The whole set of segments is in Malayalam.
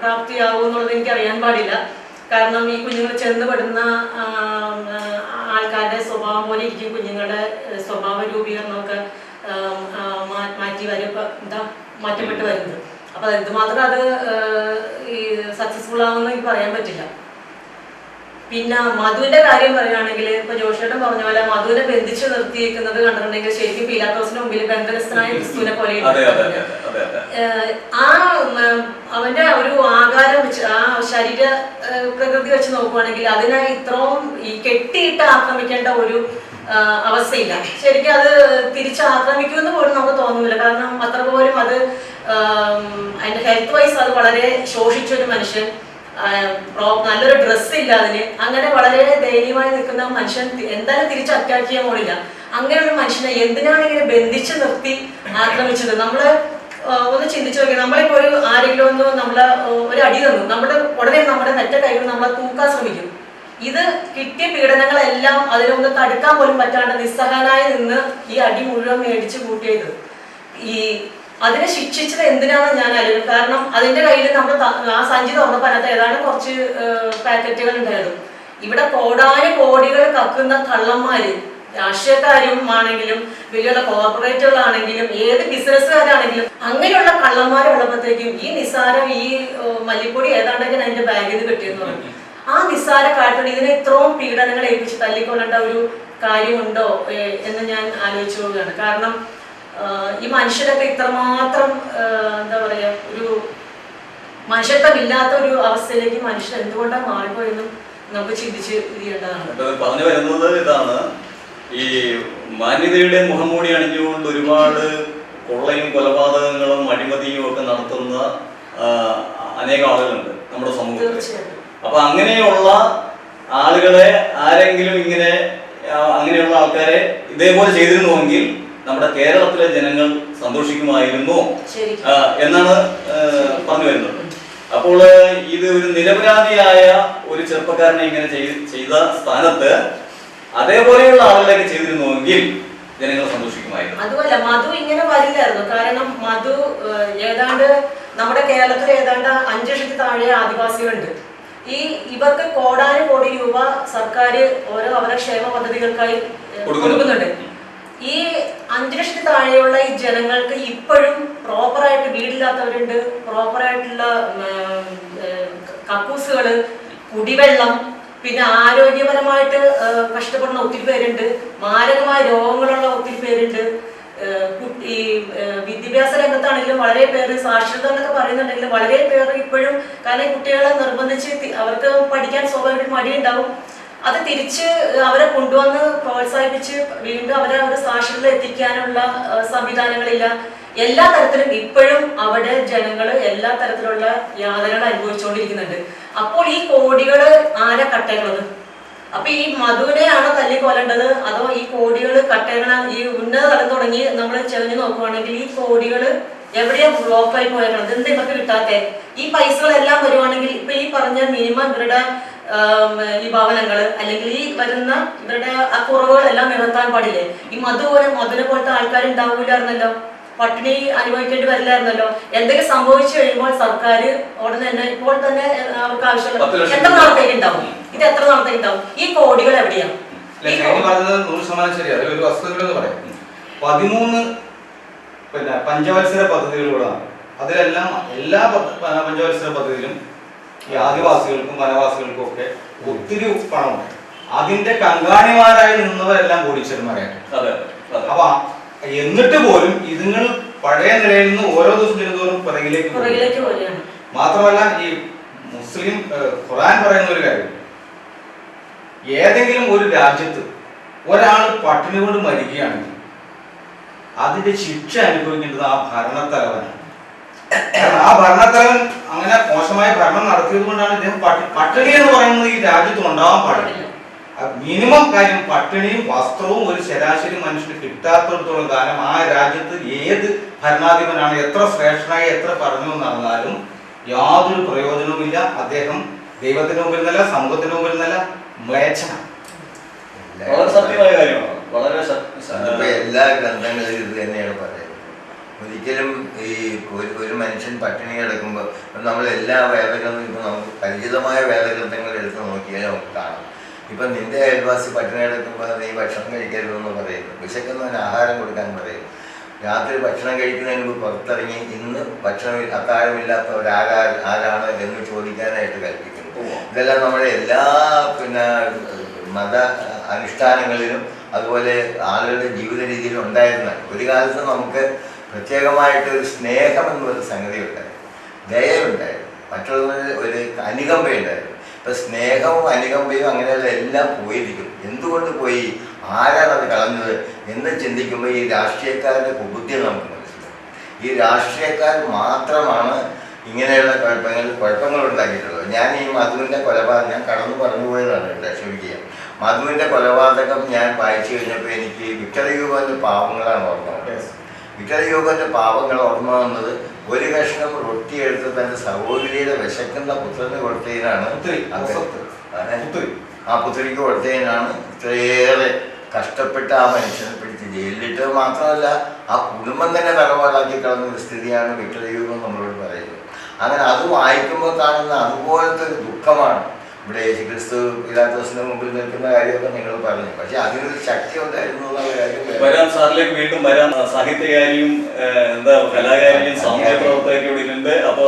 പ്രാപ്തിയാകും എന്നുള്ളത് എനിക്ക് അറിയാൻ പാടില്ല. കാരണം ഈ കുഞ്ഞുങ്ങൾ ചെന്നുപെടുന്ന ആൾക്കാരുടെ സ്വഭാവം പോലെ ഇരിക്കും കുഞ്ഞുങ്ങളുടെ സ്വഭാവ രൂപീകരണമൊക്കെ മാറ്റപ്പെട്ട് വരുന്നത്. അപ്പൊ എന്തുമാത്രം അത് ഈ സക്സസ്ഫുൾ ആവുമെന്ന് എനിക്ക് പറയാൻ പറ്റില്ല. പിന്നെ മധുവിന്റെ കാര്യം പറയുകയാണെങ്കിൽ ഇപ്പൊ ജോഷേട്ടൻ പറഞ്ഞ പോലെ മധുവിനെ ബന്ധിച്ച് നിർത്തിയിരിക്കുന്നത് കണ്ടിട്ടുണ്ടെങ്കിൽ ശരിക്കും പീലാത്തോസിന് മുമ്പിൽ ബന്ധനസ്ഥനായ ക്രിസ്തുവിനെ പോലെ ആ അവന്റെ ഒരു ആകാരം വെച്ച് ആ ശരീര പ്രകൃതി വെച്ച് നോക്കുവാണെങ്കിൽ അതിനെ ഇത്രയും ഈ കെട്ടിയിട്ട് ആക്രമിക്കേണ്ട ഒരു അവസ്ഥയില്ല. ശരിക്കും അത് തിരിച്ചാക്രമിക്കുമെന്ന് പോലും നമുക്ക് തോന്നുന്നില്ല. കാരണം അത്ര പോലും അത് അതിന്റെ ഹെൽത്ത് വൈസ് അത് വളരെ ശോഷിച്ചൊരു മനുഷ്യൻ, നല്ലൊരു ഡ്രസ്സ് ഇല്ല അതിന്, അങ്ങനെ വളരെ ദയനീയമായി നിൽക്കുന്ന മനുഷ്യൻ എന്തായാലും തിരിച്ച് അറ്റാക്ക് ചെയ്യാൻ പോലില്ല. അങ്ങനെയുള്ള മനുഷ്യനെ എന്തിനാണ് ഇങ്ങനെ ബന്ധിച്ച് നിർത്തി ആക്രമിച്ചത്? നമ്മള് ഒന്ന് ചിന്തിച്ചു നോക്കി. നമ്മളിപ്പോ ഒരു ആരെങ്കിലും ഒന്ന് നമ്മളെ ഒരു അടി തന്നു, നമ്മുടെ ഉടനെ നമ്മുടെ നെറ്റ കൈകൾ നമ്മളെ തൂക്കാൻ ശ്രമിക്കും. ഇത് കിട്ടിയ പീഡനങ്ങളെല്ലാം അതിലൊന്ന് തടുക്കാൻ പോലും പറ്റാണ്ട് നിസ്സഹായനായി നിന്ന് ഈ അടി മുഴുവൻ മേടിച്ച് കൂട്ടിയത്. ഈ അതിനെ ശിക്ഷിച്ചത് എന്തിനാണ് ഞാൻ ആലോചിക്കും. കാരണം അതിന്റെ കയ്യിൽ നമ്മൾ ആ സഞ്ചി തുറന്നപ്പോൾ അതിനകത്ത് ഏതാണ്ട് കുറച്ച് പാക്കറ്റുകൾ ഉണ്ടായിരുന്നു. ഇവിടെ കോടാനുകോടികൾ കക്കുന്ന കള്ളന്മാര്, രാഷ്ട്രീയക്കാരും ആണെങ്കിലും വലിയ കോർപ്പറേറ്റുകളാണെങ്കിലും ഏത് ബിസിനസ്സുകാരാണെങ്കിലും അങ്ങനെയുള്ള കള്ളന്മാരുള്ളപ്പോഴത്തേക്കും ഈ നിസ്സാരം ഈ മല്ലിപ്പൊടി ഏതാണ്ടെങ്കിൽ അതിന്റെ ബാഗിൽ നിന്ന് കിട്ടിയെന്ന് പറഞ്ഞു. ആ നിസ്സാര കാര്യത്തിൽ ഇതിനെ ഇത്രയും പീഡനങ്ങൾ ഏൽപ്പിച്ച് തല്ലിക്കൊള്ളേണ്ട ഒരു കാര്യമുണ്ടോ എന്ന് ഞാൻ ആലോചിച്ചു പോവുകയാണ്. കാരണം ഈ മനുഷ്യരൊക്കെ ഇത്രമാത്രം എന്താ പറയാ ഒരു മനുഷ്യത്വമില്ലാത്ത ഒരു അവസ്ഥയിലേക്ക് മനുഷ്യർ എന്തുകൊണ്ടാണ് മാറിപ്പോയെന്നും നമുക്ക് ചിന്തിച്ച് ചെയ്യേണ്ടതാണ്. പറഞ്ഞു വരുന്നത് ഇതാണ്, ഈ മാന്യതയുടെ മുഖംമൂടി അണിഞ്ഞുകൊണ്ട് ഒരുപാട് കൊള്ളയും കൊലപാതകങ്ങളും അഴിമതിയും ഒക്കെ നടത്തുന്ന അനേകം ആളുകളുണ്ട് നമ്മുടെ സമൂഹത്തിൽ. അപ്പൊ അങ്ങനെയുള്ള ആളുകളെ ആരെങ്കിലും അങ്ങനെയുള്ള ആൾക്കാരെ ഇതേപോലെ ചെയ്തിരുന്നുവെങ്കിൽ നമ്മുടെ കേരളത്തിലെ ജനങ്ങൾ സന്തോഷിക്കുമായിരുന്നു എന്നാണ് പറഞ്ഞു വരുന്നത്. അപ്പോൾ ഇത് ഒരു നിരപരാധിയായ ഒരു ചെറുപ്പക്കാരനെ ഇങ്ങനെ ചെയ്ത സ്ഥാനത്ത് അതേപോലെയുള്ള ആളുകളൊക്കെ ചെയ്തിരുന്നുവെങ്കിൽ ജനങ്ങൾ സന്തോഷിക്കുമായിരുന്നു. അതുമല്ല, മധു ഇങ്ങനെ വരില്ലായിരുന്നു. കാരണം മധു ഏതാണ്ട് നമ്മുടെ കേരളത്തിൽ ഏതാണ്ട് 5 ലക്ഷത്തിൽ താഴെ ആദിവാസികളുണ്ട്. ഇവർക്ക് കോടാനുകോടി രൂപ സർക്കാർ ഓരോ അവരുടെ ക്ഷേമ പദ്ധതികൾക്കായി കൊടുക്കുന്നുണ്ട്. ഈ 5 ലക്ഷത്തിൽ താഴെയുള്ള ഈ ജനങ്ങൾക്ക് ഇപ്പോഴും പ്രോപ്പറായിട്ട് വീടില്ലാത്തവരുണ്ട്, പ്രോപ്പറായിട്ടുള്ള കക്കൂസുകള്, കുടിവെള്ളം, പിന്നെ ആരോഗ്യപരമായിട്ട് കഷ്ടപ്പെടുന്ന ഒത്തിരി പേരുണ്ട്, മാരകമായ രോഗങ്ങളുള്ള ഒത്തിരി പേരുണ്ട്. ഈ വിദ്യാഭ്യാസ രംഗത്താണെങ്കിലും വളരെ പേര്, സാക്ഷരത എന്നൊക്കെ പറയുന്നുണ്ടെങ്കിലും വളരെ പേര് ഇപ്പോഴും, കാരണം കുട്ടികളെ നിർബന്ധിച്ച് അവർക്ക് പഠിക്കാൻ സ്വാഭാവികമായിട്ട് മടിയുണ്ടാവും. അത് തിരിച്ച് അവരെ കൊണ്ടുവന്ന് പ്രോത്സാഹിപ്പിച്ച് വീണ്ടും അവരെ സാക്ഷരത എത്തിക്കാനുള്ള സംവിധാനങ്ങളില്ല. എല്ലാ തരത്തിലും ഇപ്പോഴും അവിടെ ജനങ്ങൾ എല്ലാ തരത്തിലുള്ള യാതനകൾ അനുഭവിച്ചുകൊണ്ടിരിക്കുന്നുണ്ട്. അപ്പോൾ ഈ കോടികള് ആരെ കട്ടേക്കുന്നത്? അപ്പൊ ഈ മധുവിനെയാണോ തല്ലിക്കൊല്ലേണ്ടത്, അതോ ഈ കോടികൾ കട്ടേക്കണ ഈ ഉന്നത തലം തുടങ്ങി നമ്മൾ ചെറിഞ്ഞു നോക്കുവാണെങ്കിൽ ഈ കോടികൾ എവിടെയാ ബ്ലോക്കായി പോയേക്കണത്? എന്ത് ഇവർക്ക് കിട്ടാത്തെ? ഈ പൈസകളെല്ലാം വരുവാണെങ്കിൽ ഇപ്പൊ ഈ പറഞ്ഞ മിനിമം ഇവരുടെ ഈ ഭവനങ്ങള് അല്ലെങ്കിൽ ഈ വരുന്ന ഇവരുടെ ആ കുറവുകളെല്ലാം നികത്താൻ പാടില്ലേ? ഈ മധുനെ പോലത്തെ ആൾക്കാരുണ്ടാവൂലായിരുന്നല്ലോ, പട്ടിണി അനുഭവിക്കേണ്ടി വരില്ലായിരുന്നല്ലോ. എന്തെങ്കിലും സംഭവിച്ചു കഴിയുമ്പോൾ സർക്കാർ ഉടനെ തന്നെ ഇപ്പോൾ തന്നെ അവർക്ക് ആവശ്യമുള്ള എത്ര നാളത്തേക്ക് ഉണ്ടാവും? ഇത് എത്ര നാളത്തേക്ക് ഉണ്ടാവും? ഈ കോടികൾ എവിടെയാണ്? 100% ശരിയാണ്. ഒരു വസ്തുത പറയാം, 13 പഞ്ചവത്സര പദ്ധതികളിലൂടെയാണ്. അതിലെല്ലാം എല്ലാ പഞ്ചവത്സര പദ്ധതിയിലും ഈ ആദിവാസികൾക്കും വനവാസികൾക്കും ഒക്കെ ഒത്തിരി പണമുണ്ട്. അതിന്റെ കങ്കാണിമാരായി നിന്നവരെല്ലാം കോടീശ്വരന്മാരായിട്ട്. അപ്പൊ എന്നിട്ട് പോലും ഇതുങ്ങൾ പഴയ നിലയിൽ നിന്ന് ഓരോ ദിവസം ചെല്ലുന്നതോറും പിറകിലേക്ക് പോവുകയാണ്. മാത്രമല്ല ഈ മുസ്ലിം ഖുർആൻ പറയുന്ന ഒരു കാര്യം, ഏതെങ്കിലും ഒരു രാജ്യത്ത് ഒരാൾ പട്ടിണി കൊണ്ട് മരിക്കുകയാണെങ്കിൽ അതിന്റെ ശിക്ഷ അനുഭവിക്കേണ്ടത് ആ ഭരണത്തലവനാണ്. ആ ഭരണത്തലവൻ അങ്ങനെ മോശമായ ഭരണം നടത്തിയത് കൊണ്ടാണ് ഇദ്ദേഹം പട്ടിണി എന്ന് പറയുന്നത് ഈ രാജ്യത്ത് ഉണ്ടാവാൻ പാടില്ല. മിനിമം കാര്യം പട്ടിണിയും വസ്ത്രവും ഒരു ശരാശരി മനുഷ്യന് കിട്ടാത്തടത്തോളം കാലം ആ രാജ്യത്ത് ഏത് ഭരണാധിപനാണ് എത്ര ശ്രേഷ്ഠനായി എത്ര പറഞ്ഞു നടന്നാലും യാതൊരു പ്രയോജനവുമില്ല. അദ്ദേഹം ദൈവത്തിന്റെ മുമ്പിൽ നിന്നല്ല, സമൂഹത്തിന്റെ മുമ്പിൽ നിന്നല്ല, മ്ലേച്ഛനാണ്. വളരെ സത്യമായ കാര്യമാണ്. വളരെ എല്ലാ ഗ്രന്ഥങ്ങളിലും ഇത് തന്നെയാണ് പറയുന്നത്. ഒരിക്കലും ഈ ഒരു മനുഷ്യൻ പട്ടിണി കിടക്കുമ്പോൾ നമ്മൾ എല്ലാ വേദഗ്രന്ഥം ഇപ്പം നമുക്ക് പരിചിതമായ വേദഗ്രന്ഥങ്ങൾ എടുത്ത് നോക്കിയാൽ നമുക്ക് കാണാം. ഇപ്പം നിന്റെ അയൽവാസി പട്ടിണി കിടക്കുമ്പോൾ നീ ഭക്ഷണം കഴിക്കരുതെന്ന് പറയുന്നു, വിശക്കുന്നവന് ആഹാരം കൊടുക്കാൻ പറയുന്നു, രാത്രി ഭക്ഷണം കഴിക്കുന്നതിന് മുമ്പ് പുറത്തിറങ്ങി ഇന്ന് ഭക്ഷണം അത്താഴമില്ലാത്തവർ ആരാണ് എന്ന് ചോദിക്കാനായിട്ട് കൽപ്പിക്കുന്നു. ഇതെല്ലാം നമ്മുടെ എല്ലാ മത അനുഷ്ഠാനങ്ങളിലും അതുപോലെ ആളുകളുടെ ജീവിത രീതിയിലും ഉണ്ടായിരുന്നതാണ്. ഒരു കാലത്ത് നമുക്ക് പ്രത്യേകമായിട്ട് ഒരു സ്നേഹം എന്നൊരു സംഗതി ഉണ്ടായിരുന്നു, ദയവുണ്ടായിരുന്നു, മറ്റുള്ളവർ ഒരു അനുകമ്പയുണ്ടായിരുന്നു. ഇപ്പം സ്നേഹവും അനുകമ്പയും അങ്ങനെയുള്ള എല്ലാം പോയിരിക്കും. എന്തുകൊണ്ട് പോയി, ആരാണത് കളഞ്ഞത് എന്ന് ചിന്തിക്കുമ്പോൾ ഈ രാഷ്ട്രീയക്കാരുടെ കുബുദ്ധി നമുക്ക് മനസ്സിലാവും. ഈ രാഷ്ട്രീയക്കാർ മാത്രമാണ് ഇങ്ങനെയുള്ള കുഴപ്പങ്ങൾ ഉണ്ടാക്കിയിട്ടുള്ളത്. ഞാൻ ഈ മധുവിൻ്റെ കൊലപാതകം ഞാൻ കടന്നു പറഞ്ഞു പോയതാണ്, ക്ഷമിക്കുക. മധുവിൻ്റെ കൊലപാതകം ഞാൻ വായിച്ചു കഴിഞ്ഞപ്പോൾ എനിക്ക് വിക്ടർ ഹ്യൂഗോൻ്റെ പാവങ്ങളാണ് ഓർമ്മ വന്നത്. വിക്ടർ ഹ്യൂഗോൻ്റെ പാവങ്ങൾ ഓർമ്മ വന്നത് ഒരു കഷ്ണം റൊട്ടി എടുത്ത് തൻ്റെ സഹോദരിയുടെ വിശക്കുന്ന പുത്രന് കൊടുത്തതിനാണ്, ആ പുത്രിക്ക് കൊടുത്തതിനാണ് ഇത്രയേറെ കഷ്ടപ്പെട്ട് ആ മനുഷ്യനെ പിടിച്ച് ജയിലിലിട്ട്. മാത്രമല്ല ആ കുടുംബം തന്നെ തലപാടാക്കി കളഞ്ഞ ഒരു സ്ഥിതിയാണ് വിക്ടർ ഹ്യൂഗോ നമ്മളോട് പറയുന്നത്. അങ്ങനെ അത് വായിക്കുമ്പോൾ കാണുന്ന അതുപോലത്തെ ഒരു ദുഃഖമാണ്. ഇവിടെ യേശുക്രിസ്തു പിലാത്തോസിന്റെ മുമ്പിൽ നിൽക്കുന്ന കാര്യമൊക്കെ നിങ്ങൾ പറഞ്ഞു, പക്ഷെ അതിനൊരു ശക്തി ഉണ്ടായിരുന്നു എന്നുള്ള കാര്യം വരാൻ സാറിലേക്ക് വീണ്ടും വരാൻ. സാഹിത്യകാരിയും കലാകാരിയും സാമൂഹ്യ പ്രവർത്തകരും ഇവിടെ ഉണ്ട്. അപ്പോ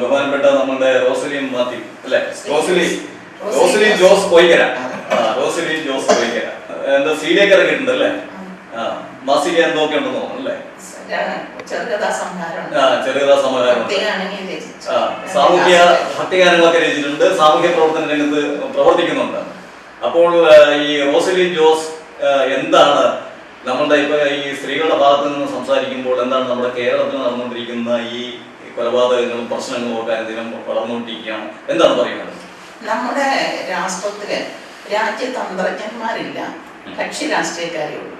ബഹുമാനപ്പെട്ട നമ്മുടെ റോസലി മാത്യു അല്ലെ, റോസലി ജോസ് കോയിക്കര, റോസലി ജോസ് കോയിക്കര എന്താ സീഡിയൊക്കെ ഇറങ്ങിയിട്ടുണ്ട് അല്ലേ? മാസിക എന്തൊക്കെ ഉണ്ടെന്ന് തോന്നുന്നു അല്ലേ? ചെറുകഥാ സമാഹാരം, സാമൂഹ്യ ഭക്തിഗാനങ്ങളൊക്കെ രചിച്ചിട്ടുണ്ട്, സാമൂഹ്യ പ്രവർത്തന രംഗത്ത് പ്രവർത്തിക്കുന്നുണ്ട്. അപ്പോൾ ഈ റോസലി ജോസ് എന്താണ് നമ്മളുടെ ഇപ്പൊ ഈ സ്ത്രീകളുടെ ഭാഗത്ത് നിന്ന് സംസാരിക്കുമ്പോൾ എന്താണ് നമ്മുടെ കേരളത്തിൽ നടന്നുകൊണ്ടിരിക്കുന്ന ഈ കൊലപാതകങ്ങളും പ്രശ്നങ്ങളും ഒക്കെ എന്തെങ്കിലും വളർന്നുകൊണ്ടിരിക്കുകയാണ്, എന്താണ് പറയുന്നത്? നമ്മുടെ രാഷ്ട്രത്തില് രാജ്യതന്ത്രജ്ഞന്മാരില്ല, കക്ഷി രാഷ്ട്രീയക്കാരേ ഉള്ളൂ.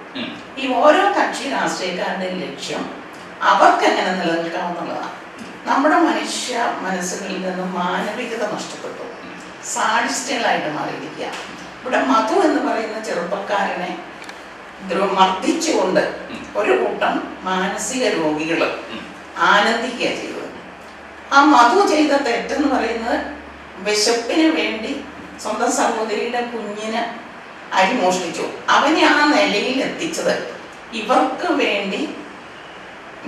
ഈ ഓരോ കക്ഷി രാഷ്ട്രീയക്കാരുടെയും ലക്ഷ്യം അവർക്ക് എങ്ങനെ നിലനിൽക്കാമെന്നുള്ളതാണ്. നമ്മുടെ മനുഷ്യ മനസ്സുകളിൽ നിന്നും മാനവികത നഷ്ടപ്പെട്ടു, സാഡിസ്റ്റുകളായിട്ട് മാറിയിരിക്കുക. ഇവിടെ മധു എന്ന് പറയുന്ന ചെറുപ്പക്കാരനെ മർദ്ദിച്ചുകൊണ്ട് ഒരു കൂട്ടം മാനസിക രോഗികൾ ആനന്ദിക്കുക ചെയ്തത്. ആ മധു ചെയ്ത തെറ്റെന്ന് പറയുന്നത് വിശപ്പിന് വേണ്ടി സ്വന്തം സഹോദരിയുടെ കുഞ്ഞിന് അരി മോഷ്ടിച്ചു. അവനെ ആ നിലയിൽ എത്തിച്ചത് ഇവർക്ക് വേണ്ടി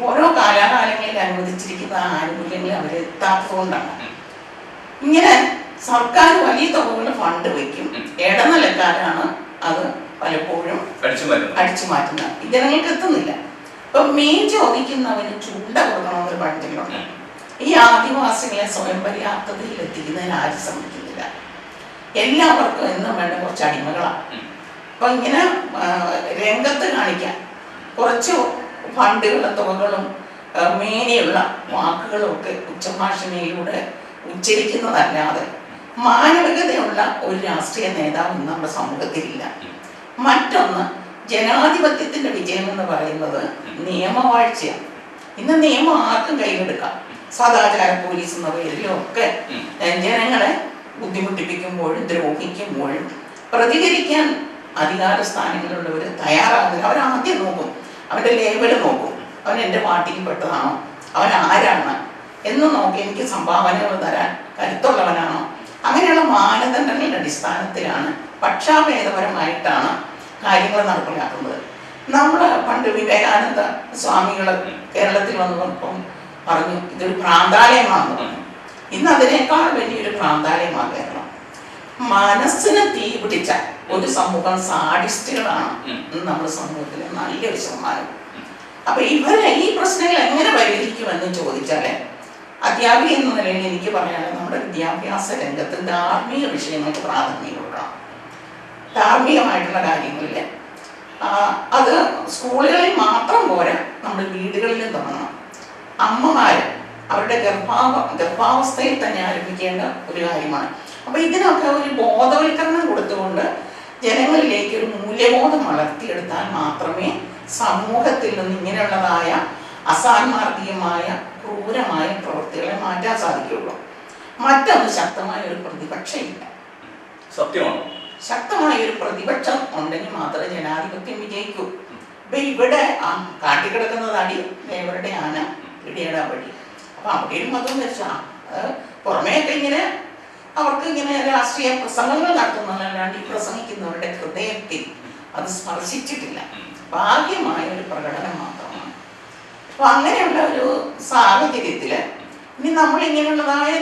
ഓരോ കാലാകാലങ്ങളിൽ അനുവദിച്ചിരിക്കുന്ന ആനുകൂല്യങ്ങൾ അവരെത്താത്തതുകൊണ്ടാണ്. ഇങ്ങനെ സർക്കാർ വലിയ തുകകൾ ഫണ്ട് വയ്ക്കും, ഇടനിലക്കാരാണ് അത് പലപ്പോഴും അടിച്ചു മാറ്റുന്നത്, ജനങ്ങൾക്ക് എത്തുന്നില്ല. ഇപ്പൊ മീൻ ചോദിക്കുന്നവന് ചൂണ്ട കൊടുക്കണമെന്നൊരു പഴഞ്ചൊല്ലുണ്ട്. ഈ ആദിവാസികളെ സ്വയം പര്യാപ്തതയിൽ എത്തിക്കുന്നതിന് ആരും സമ്മതിക്കുന്നില്ല. എല്ലാവർക്കും എന്നും വേണ്ട കുറച്ച് അടിമകളാണ്. അപ്പൊ ഇങ്ങനെ രംഗത്ത് കാണിക്കാൻ കുറച്ച് ഫണ്ടുകളും തുകകളും മേനെയുള്ള വാക്കുകളും ഒക്കെ ഉച്ചഭാഷണയിലൂടെ ഉച്ചരിക്കുന്നതല്ലാതെ മാനവികതയുള്ള ഒരു രാഷ്ട്രീയ നേതാവ് ഇന്ന് നമ്മുടെ സമൂഹത്തിലില്ല. മറ്റൊന്ന്, ജനാധിപത്യത്തിന്റെ വിജയം എന്ന് പറയുന്നത് നിയമവാഴ്ചയാണ്. ഇന്ന് നിയമം ആർക്കും കൈയെടുക്കാം. സദാചാര പോലീസ് എന്ന പേരിലും ഒക്കെ ജനങ്ങളെ ബുദ്ധിമുട്ടിപ്പിക്കുമ്പോഴും ദ്രോഹിക്കുമ്പോഴും പ്രതികരിക്കാൻ അധികാര സ്ഥാനങ്ങളിലുള്ളവർ തയ്യാറാകുന്നില്ല. അവരാദ്യം നോക്കും, അവൻ്റെ ലേബൽ നോക്കും, അവൻ എൻ്റെ പാർട്ടിയിൽ പെട്ടതാണോ, അവൻ ആരാണ് എന്ന് നോക്കി എനിക്ക് സംഭാവനകൾ തരാൻ കരുത്തുള്ളവനാണോ. അങ്ങനെയുള്ള മാനദണ്ഡങ്ങളുടെ അടിസ്ഥാനത്തിലാണ് പക്ഷാഭേദപരമായിട്ടാണ് കാര്യങ്ങൾ നടപ്പിലാക്കുന്നത്. നമ്മൾ പണ്ട് വിവേകാനന്ദ സ്വാമികൾ കേരളത്തിൽ വന്നപ്പം പറഞ്ഞു ഇതൊരു ഭ്രാന്താലയമാണെന്ന് പറഞ്ഞു. ഇന്ന് അതിനേക്കാൾ വലിയൊരു ഭ്രാന്താലയമാണ് കേരളം. മനസ്സിന് തീ പിടിച്ച ഒരു സമൂഹം സാഡിസ്റ്റുകളാണ് നമ്മുടെ സമൂഹത്തിലെ നല്ലൊരു ശതമാനം. അപ്പൊ ഇവരെ ഈ പ്രശ്നങ്ങൾ എങ്ങനെ പരിഹരിക്കുമെന്ന് ചോദിച്ചാല് അധ്യാപിക എന്ന നിലയിൽ എനിക്ക് പറയാനുള്ളത് നമ്മുടെ വിദ്യാഭ്യാസ രംഗത്ത് ധാർമ്മിക വിഷയങ്ങൾക്ക് പ്രാധാന്യം കൊടുക്കണം. ധാർമ്മികമായിട്ടുള്ള കാര്യങ്ങളിൽ അത് സ്കൂളുകളിൽ മാത്രം പോരാ, നമ്മുടെ വീടുകളിലും തുടങ്ങണം. അമ്മമാര് അവരുടെ ഗർഭാവസ്ഥയിൽ തന്നെ ആരംഭിക്കേണ്ട ഒരു കാര്യമാണ്. അപ്പൊ ഇതിനൊക്കെ ഒരു ബോധവൽക്കരണം കൊടുത്തുകൊണ്ട് ജനങ്ങളിലേക്ക് ഒരു മൂല്യബോധം വളർത്തിയെടുത്താൽ മാത്രമേ സമൂഹത്തിൽ നിന്ന് ഇങ്ങനെയുള്ളതായ അസാൻമാർഗികമായ ക്രൂരമായ പ്രവൃത്തികളെ മാറ്റാൻ സാധിക്കുകയുള്ളൂ. മറ്റൊന്ന്, ശക്തമായ ഒരു പ്രതിപക്ഷം ഇല്ല. സത്യമാണ്. ശക്തമായ ഒരു പ്രതിപക്ഷം ഉണ്ടെങ്കിൽ മാത്രമേ ജനാധിപത്യം വിജയിക്കൂ. അപ്പൊ ഇവിടെ കാട്ടിക്കിടക്കുന്നത് അടി ദേവരുടെ ആന പിടിയുടെ വഴി. അപ്പൊ അവിടെയും മതം വെച്ചാ പുറമേയൊക്കെ ഇങ്ങനെ അവർക്ക് ഇങ്ങനെ രാഷ്ട്രീയ പ്രസംഗങ്ങൾ നടത്തുന്നതല്ലാണ്ട് ഈ പ്രസംഗിക്കുന്നവരുടെ ഹൃദയത്തിൽ അത് സ്പർശിച്ചിട്ടില്ല. ഭാഗ്യമായ ഒരു പ്രകടനം മാത്രമാണ്. അപ്പൊ അങ്ങനെയുള്ള ഒരു സാഹചര്യത്തില് ഇനി നമ്മൾ ഇങ്ങനെയുള്ളതായ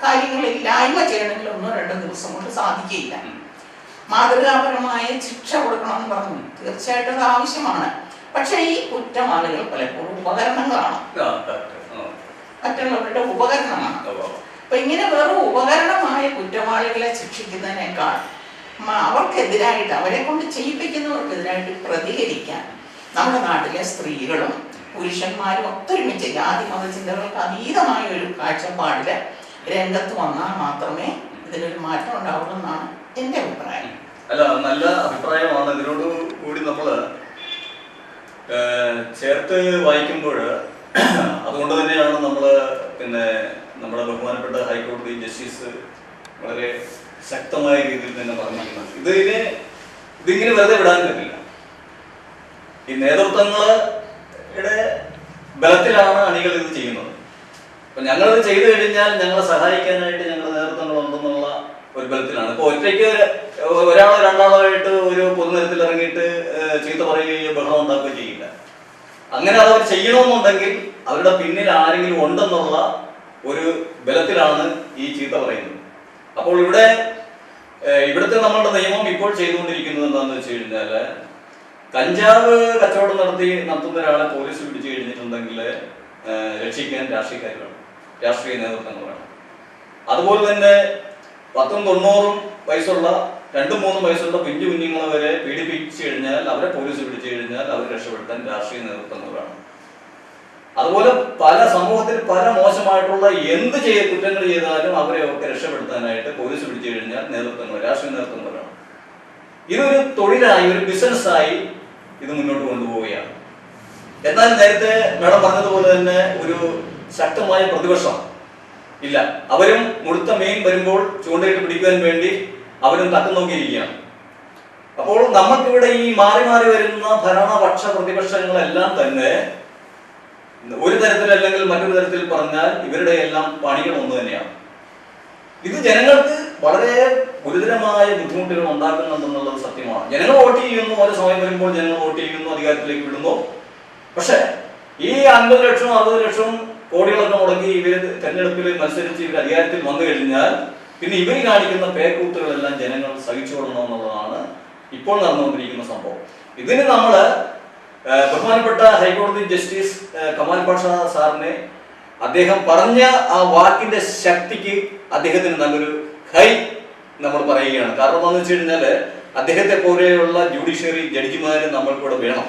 കാര്യങ്ങൾ ഇല്ലായ്മ ചെയ്യണമെങ്കിൽ 1-2 ദിവസം കൊണ്ട് സാധിക്കില്ല. മാതൃകാപരമായ ശിക്ഷ കൊടുക്കണമെന്ന് പറഞ്ഞു, തീർച്ചയായിട്ടും അത് ആവശ്യമാണ്. പക്ഷെ ഈ കുറ്റവാളികൾ പലപ്പോഴും ഉപകരണങ്ങളാണ്, മറ്റുള്ളവരുടെ ഉപകരണമാണ്. അപ്പൊ ഇങ്ങനെ വെറും ഉപകരണമായ കുറ്റവാളികളെ ശിക്ഷിക്കുന്നതിനേക്കാൾ അവർക്കെതിരായിട്ട്, അവരെ കൊണ്ട് ചെയ്യിപ്പിക്കുന്നവർക്കെതിരായിട്ട് പ്രതികരിക്കാൻ നമ്മുടെ നാട്ടിലെ സ്ത്രീകളും പുരുഷന്മാരും ഒത്തൊരുമിച്ച് ജാതി മത ചിന്തകൾക്ക് അതീതമായ ഒരു കാഴ്ചപ്പാടില് രംഗത്ത് വന്നാൽ മാത്രമേ ഇതിനൊരു മാറ്റം ഉണ്ടാവുള്ളൂ എന്നാണ് എൻ്റെ അഭിപ്രായം. അല്ല, നല്ല അഭിപ്രായമാണ്. ഇതിനോട് കൂടി നമ്മൾ ചേർത്ത് വായിക്കുമ്പോൾ അതുകൊണ്ട് തന്നെയാണ് നമ്മൾ പിന്നെ നമ്മുടെ ബഹുമാനപ്പെട്ട ഹൈക്കോടതി ജസ്റ്റിസ് വളരെ ശക്തമായ രീതിയിൽ തന്നെ പറഞ്ഞിരിക്കുന്നത്. ഇതിങ്ങനെ വെറുതെ വിടാൻ പറ്റില്ല. ഈ നേതൃത്വങ്ങളുടെ ബലത്തിലാണ് അണികൾ ഇത് ചെയ്യുന്നത്. അപ്പൊ ഞങ്ങളിത് ചെയ്തു കഴിഞ്ഞാൽ ഞങ്ങളെ സഹായിക്കാനായിട്ട് ഞങ്ങളുടെ നേതൃത്വങ്ങൾ ഉണ്ടെന്നുള്ള ഒരു ബലത്തിലാണ്. ഇപ്പൊ ഒറ്റയ്ക്ക് ഒരാളോ രണ്ടാളോ ആയിട്ട് ഒരു പൊതുനിരത്തിൽ ഇറങ്ങിയിട്ട് ചീത്ത പറയുകയോ ബഹളം ഉണ്ടാക്കുകയോ ചെയ്യില്ല. അങ്ങനെ അവർ ചെയ്യണമെന്നുണ്ടെങ്കിൽ അവരുടെ പിന്നിൽ ആരെങ്കിലും ഉണ്ടെന്നുള്ള ഒരു ബലത്തിലാണ് ഈ ചീത്ത പറയുന്നത്. അപ്പോൾ ഇവിടുത്തെ നമ്മളുടെ നിയമം ഇപ്പോൾ ചെയ്തുകൊണ്ടിരിക്കുന്നത് എന്താണെന്ന് വെച്ച് കഴിഞ്ഞാൽ, കഞ്ചാവ് കച്ചവടം നടത്തുന്ന ഒരാളെ പോലീസ് പിടിച്ചു കഴിഞ്ഞിട്ടുണ്ടെങ്കിൽ രക്ഷിക്കാൻ രാഷ്ട്രീയക്കാർ വേണം, രാഷ്ട്രീയ നേതൃത്വങ്ങൾ വേണം. അതുപോലെ തന്നെ 10-90 വയസ്സുള്ള 2-3 വയസ്സുള്ള പിഞ്ചു കുഞ്ഞുങ്ങളെ വരെ പീഡിപ്പിച്ചു കഴിഞ്ഞാൽ, അവരെ പോലീസ് പിടിച്ചു കഴിഞ്ഞാൽ അവരെ രക്ഷപ്പെടുത്താൻ രാഷ്ട്രീയ നേതൃത്വങ്ങൾ വേണം. അതുപോലെ സമൂഹത്തിൽ പല മോശമായിട്ടുള്ള എന്ത് കുറ്റങ്ങൾ ചെയ്താലും അവരെ ഒക്കെ രക്ഷപ്പെടുത്താനായിട്ട് പോലീസ് പിടിച്ചു കഴിഞ്ഞാൽ രാഷ്ട്രീയ നേതൃത്വങ്ങൾ വേണം. ഇതൊരു തൊഴിലായി, ഒരു ബിസിനസ്സായി ഇത് മുന്നോട്ട് കൊണ്ടുപോവുകയാണ്. എന്നാൽ നേരത്തെ മേഡം പറഞ്ഞതുപോലെ തന്നെ ഒരു ശക്തമായ പ്രതിപക്ഷം ഇല്ല. അവരും മുഴുത്ത മീൻ വരുമ്പോൾ ചൂണ്ടയിട്ട് പിടിക്കാൻ വേണ്ടി അവരും തക്കം നോക്കിയിരിക്കുകയാണ്. അപ്പോൾ നമുക്കിവിടെ ഈ മാറി മാറി വരുന്ന ഭരണപക്ഷ പ്രതിപക്ഷങ്ങളെല്ലാം തന്നെ ഒരു തരത്തിൽ അല്ലെങ്കിൽ മറ്റൊരു തരത്തിൽ പറഞ്ഞാൽ ഇവരുടെ എല്ലാം പണികൾ ഒന്ന് തന്നെയാണ്. ഇത് ജനങ്ങൾക്ക് വളരെ ഗുരുതരമായ ബുദ്ധിമുട്ടുകൾ ഉണ്ടാക്കുന്നുണ്ടെന്നുള്ളത് സത്യമാണ്. ജനങ്ങൾ വോട്ട് ചെയ്യുന്നു, ഓരോ സമയം വരുമ്പോൾ ജനങ്ങൾ വോട്ട് ചെയ്യുന്നു, അധികാരത്തിലേക്ക് വിടുന്നു. പക്ഷെ ഈ 50 ലക്ഷം 60 ലക്ഷം കോടികളൊക്കെ മുടങ്ങി ഇവർ തെരഞ്ഞെടുപ്പിൽ മത്സരിച്ച് ഇവർ അധികാരത്തിൽ വന്നു കഴിഞ്ഞാൽ പിന്നെ ഇവർ കാണിക്കുന്ന പേക്കൂത്തുകളെല്ലാം ജനങ്ങൾ സഹിച്ചുകൊള്ളണമെന്നുള്ളതാണ് ഇപ്പോൾ നടന്നുകൊണ്ടിരിക്കുന്ന സംഭവം. ഇതിന് നമ്മൾ ബഹുമാനപ്പെട്ട ഹൈക്കോടതി ജസ്റ്റിസ് കമാൽ പാഷ സാറിനെ അദ്ദേഹം പറഞ്ഞ ആ വാക്കിന്റെ ശക്തിക്ക് അദ്ദേഹത്തിന് നല്ലൊരു ഹൈ നമ്മൾ പറയുകയാണ്. കാരണം എന്താണെന്ന് വെച്ച് കഴിഞ്ഞാൽ അദ്ദേഹത്തെ പോലെയുള്ള ജുഡീഷ്യറി ജഡ്ജിമാര് നമ്മൾക്കിവിടെ വേണം.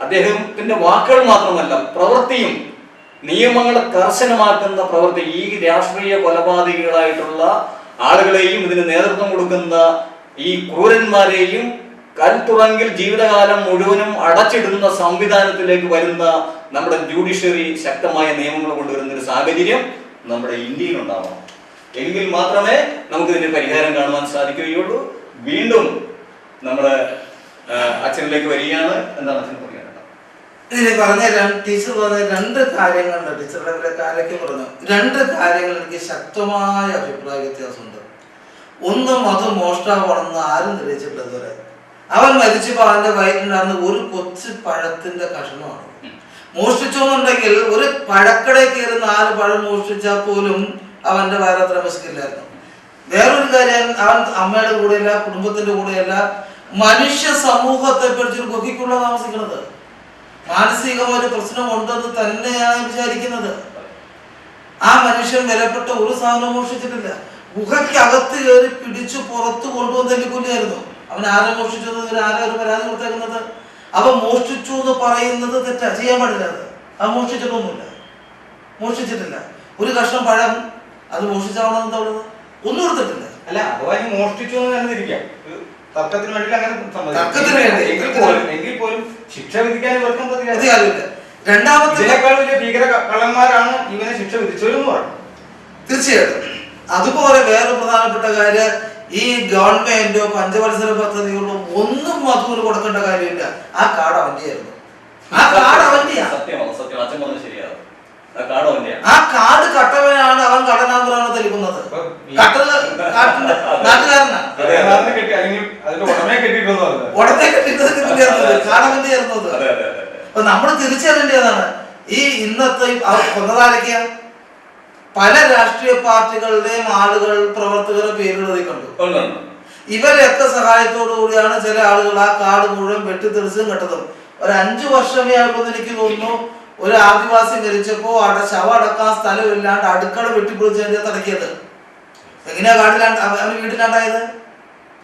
അദ്ദേഹത്തിന്റെ വാക്കുകൾ മാത്രമല്ല, പ്രവൃത്തിയും നിയമങ്ങളെ കർശനമാക്കുന്ന പ്രവൃത്തി, ഈ രാഷ്ട്രീയ കൊലപാതകികളായിട്ടുള്ള ആളുകളെയും ഇതിന് നേതൃത്വം കൊടുക്കുന്ന ഈ ക്രൂരന്മാരെയും കൽത്തുറങ്കിൽ ജീവിതകാലം മുഴുവനും അടച്ചിടുന്ന സംവിധാനത്തിലേക്ക് വരുന്ന നമ്മുടെ ജുഡീഷ്യറി ശക്തമായ നിയമങ്ങൾ കൊണ്ടുവരുന്ന ഒരു സാഹചര്യം നമ്മുടെ ഇന്ത്യയിൽ ഉണ്ടാവണം. എങ്കിൽ മാത്രമേ നമുക്ക് ഇതിന്റെ പരിഹാരം കാണുവാൻ സാധിക്കുകയുള്ളൂ. വീണ്ടും നമ്മുടെ അച്ഛനിലേക്ക് വരികയാണ്. എന്താണ് അച്ഛൻ പറയുന്നത്? ഇതിന് പറഞ്ഞ ടീച്ചർ പറഞ്ഞ 2 കാര്യങ്ങളുണ്ട്. ടീച്ചറുടെ കാലൊക്കെ പറഞ്ഞു 2 കാര്യങ്ങൾ എനിക്ക് ശക്തമായ അഭിപ്രായ വ്യത്യാസമുണ്ട്. ഒന്ന്, മതം മോഷ്ടാവാണെന്ന് ആരും തെളിയിച്ചിട്ടില്ല ഇതുവരെ. അവൻ മരിച്ചപ്പോൾ അവന്റെ വയറ്റിലുണ്ടായിരുന്ന ഒരു കൊച്ചു പഴത്തിന്റെ കഷ്ണമാണ്. മോഷ്ടിച്ചോന്നുണ്ടെങ്കിൽ ഒരു പഴക്കടയിൽ കയറി 4 പഴം മോഷ്ടിച്ചാൽ പോലും അവന്റെ വയറത്ര വിശക്കില്ലായിരുന്നു. വേറൊരു കാര്യം, അവൻ അമ്മയുടെ കൂടെയല്ല, കുടുംബത്തിന്റെ കൂടെയല്ല, മനുഷ്യ സമൂഹത്തെ പിടിച്ചൊരു ഗുഹയ്ക്കുള്ള താമസിക്കുന്നത്. മാനസികമായ പ്രശ്നമുണ്ടെന്ന് തന്നെയാണ് വിചാരിക്കുന്നത്. ആ മനുഷ്യൻ വിലപ്പെട്ട ഒരു സാധനം മോഷ്ടിച്ചിട്ടില്ല. ഗുഹയ്ക്കകത്ത് കയറി പിടിച്ചു പുറത്ത് കൊണ്ടുവന്ന് തല്ലിക്കൊല്ലായിരുന്നു. അവൻ ആരെ മോഷ്ടിച്ചത്, ആരെ ഒരു പരാതി കൊടുത്തേക്കുന്നത്? അവൻ മോഷ്ടിച്ചു എന്ന് പറയുന്നത് തെറ്റാ, ചെയ്യാൻ പാടില്ല. അവൻ മോഷ്ടിച്ചിട്ടില്ല. ഒരു കഷ്ണം പഴം അത് മോഷ്ടിച്ചാവണമെന്ന് തോന്നുന്നത് ഒന്നും എടുത്തിട്ടില്ല. അല്ല, അഥവാ മോഷ്ടിച്ചു എന്ന് തന്നെ തിരിക്കാം. തർക്കത്തിന് വേണ്ടി അങ്ങനെ എങ്കിൽ പോലും ശിക്ഷ വിധിക്കാൻ ഇവർക്കും അധികാരമില്ല. രണ്ടാമത്തെ ഇതിനേക്കാൾ വലിയ ഭീകര കള്ളന്മാരാണ് ഇവനെ ശിക്ഷ വിധിച്ചവരെന്ന് പറഞ്ഞു. തീർച്ചയായിട്ടും. അതുപോലെ വേറെ പ്രധാനപ്പെട്ട കാര്യം, ഈ ഗവൺമെന്റോ പഞ്ചവത്സര പദ്ധതികളോ ഒന്നും മധുവിന് കൊടുക്കേണ്ട കാര്യമില്ല. ആ കാർഡ് അവന്റെയായിരുന്നു. ആ കാർഡ് അവന്റെയാ. സത്യമാണ്, സത്യം. അച്ഛൻ പറഞ്ഞത് ശരിയാണ്. ആ കാർഡ് അവന്റെയാണ്. ആ കാർഡ് കട്ടവനാണ്, അവൻ കടനാന്തരാണ് തെളിക്കുന്നത്. നാട്ടുകാരനാ. ഉടനെ കെട്ടിട്ടത് കാടവന്റെയായിരുന്നത്. അപ്പൊ നമ്മൾ തിരിച്ചറിയേണ്ടതാണ് ഈ ഇന്നത്തെ കൊന്നതാരൊക്കെയാ പല രാഷ്ട്രീയ പാർട്ടികളുടെയും ആളുകൾ പ്രവർത്തകരുടെ പേരുകൾ കണ്ടു. ഇവരൊക്കെ സഹായത്തോടു കൂടിയാണ് ചില ആളുകൾ ആ കാട് മുഴുവൻ വെട്ടിത്തെറിച്ചും കെട്ടതും. ഒരു 5 വർഷമേ ആകുമ്പോൾ എനിക്ക് തോന്നുന്നു ഒരു ആദിവാസി മരിച്ചപ്പോ ശവം അടക്കാൻ സ്ഥലമില്ലാണ്ട് അടുക്കള വെട്ടിപ്പൊളിച്ച് അതിന്റെ തടക്കിയത്. എങ്ങനെയാ അവന് വീട്ടിലാണ്ടായത്?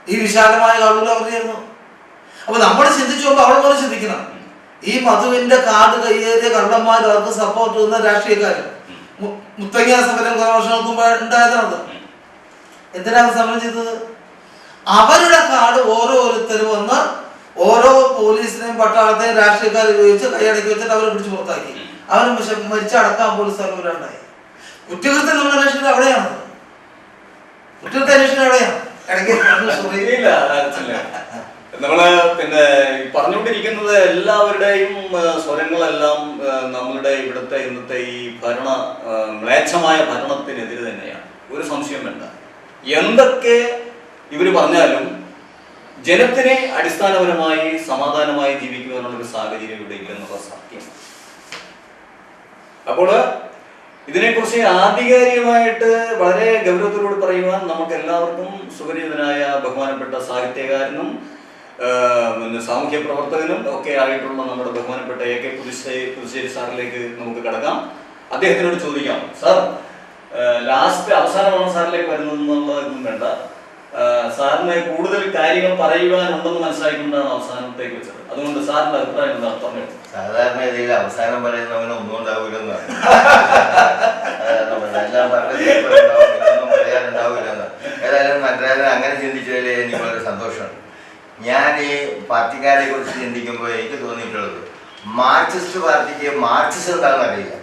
ഈ വിശാലമായ കാടുകൾ അവരുടെയായിരുന്നു. അപ്പൊ നമ്മൾ ചിന്തിച്ചു പോകുമ്പോ അവിടെ പോലെ ചിന്തിക്കണം. ഈ മധുവിന്റെ കാട് കയ്യേറിയ കള്ളന്മാരും അവർക്ക് സപ്പോർട്ട് ചെയ്യുന്ന രാഷ്ട്രീയക്കാരും മുത്തങ്ങ സമരം കുറെ വർഷങ്ങൾക്ക് മുമ്പ് ഉണ്ടായതാണത്. എന്തിനാണ് സമരം ചെയ്തത്? അവരുടെ കാട് ഓരോരുത്തരും വന്ന് ഓരോ പോലീസിനെയും പട്ടാളത്തെയും രാഷ്ട്രീയക്കാരെ ഉപയോഗിച്ച് കൈയടക്കി വെച്ചിട്ട് അവരെ പിടിച്ച് പുറത്താക്കി. അവന് മരിച്ചടക്കാൻ പോലീസ് ഉണ്ടായി. കുറ്റകൃത്യം നമ്മൾ അന്വേഷിക്കുന്നത് അവിടെയാണ്. കുറ്റകൃത്യ അന്വേഷണം എവിടെയാണ്? നമ്മള് പിന്നെ പറഞ്ഞുകൊണ്ടിരിക്കുന്നത് എല്ലാവരുടെയും സ്വരങ്ങളെല്ലാം നമ്മളുടെ ഇവിടുത്തെ ഇന്നത്തെ ഈ മ്ലേച്ഛമായ ഭരണത്തിനെതിരെ തന്നെയാണ്. ഒരു സംശയം വേണ്ട. എന്തൊക്കെ ഇവര് പറഞ്ഞാലും ജനത്തിനെ അടിസ്ഥാനപരമായി സമാധാനമായി ജീവിക്കുവാനുള്ള ഒരു സാഹചര്യം ഇവിടെ ഇല്ലെന്നുള്ള സത്യം. അപ്പോൾ ഇതിനെക്കുറിച്ച് ആധികാരികമായിട്ട് വളരെ ഗൗരവത്തോട് പറയുവാൻ നമുക്ക് എല്ലാവർക്കും സുപരിചിതനായ ബഹുമാനപ്പെട്ട സാഹിത്യകാരനും സാമൂഹ്യ പ്രവർത്തകനും ഒക്കെ ആയിട്ടുള്ള നമ്മുടെ ബഹുമാനപ്പെട്ട AK പുതുശ്ശേരി സാറിലേക്ക് നമുക്ക് കടക്കാം. അദ്ദേഹത്തിനോട് ചോദിക്കാം. സാർ, ലാസ്റ്റ് അവസാനമാണ് സാറിലേക്ക് വരുന്നതെന്നുള്ളതൊന്നും വേണ്ട. സാറിന് കൂടുതൽ കാര്യങ്ങൾ പറയുവാനുണ്ടെന്ന് മനസ്സിലാക്കിക്കൊണ്ടാണ് അവസാനത്തേക്ക് വെച്ചത്. അതുകൊണ്ട് സാറിന്റെ അഭിപ്രായം എന്താണ്? പറഞ്ഞു. സാധാരണ രീതിയിൽ അവസാനം പറയുന്നവന് ഒന്നും ഉണ്ടാവില്ലെന്ന് എല്ലാം പറഞ്ഞൊന്നും പറയാനുണ്ടാവില്ലെന്ന്. ഏതായാലും നല്ലതായാലും അങ്ങനെ ചിന്തിച്ചതിൽ എനിക്ക് വളരെ സന്തോഷമുണ്ട്. ഞാൻ ഈ പാർട്ടിക്കാരെ കുറിച്ച് ചിന്തിക്കുമ്പോൾ എനിക്ക് തോന്നിയിട്ടുള്ളത് മാർക്സിസ്റ്റ് പാർട്ടിക്ക് മാർക്സിസ്റ്റ് എന്താണെന്ന് അറിയില്ല.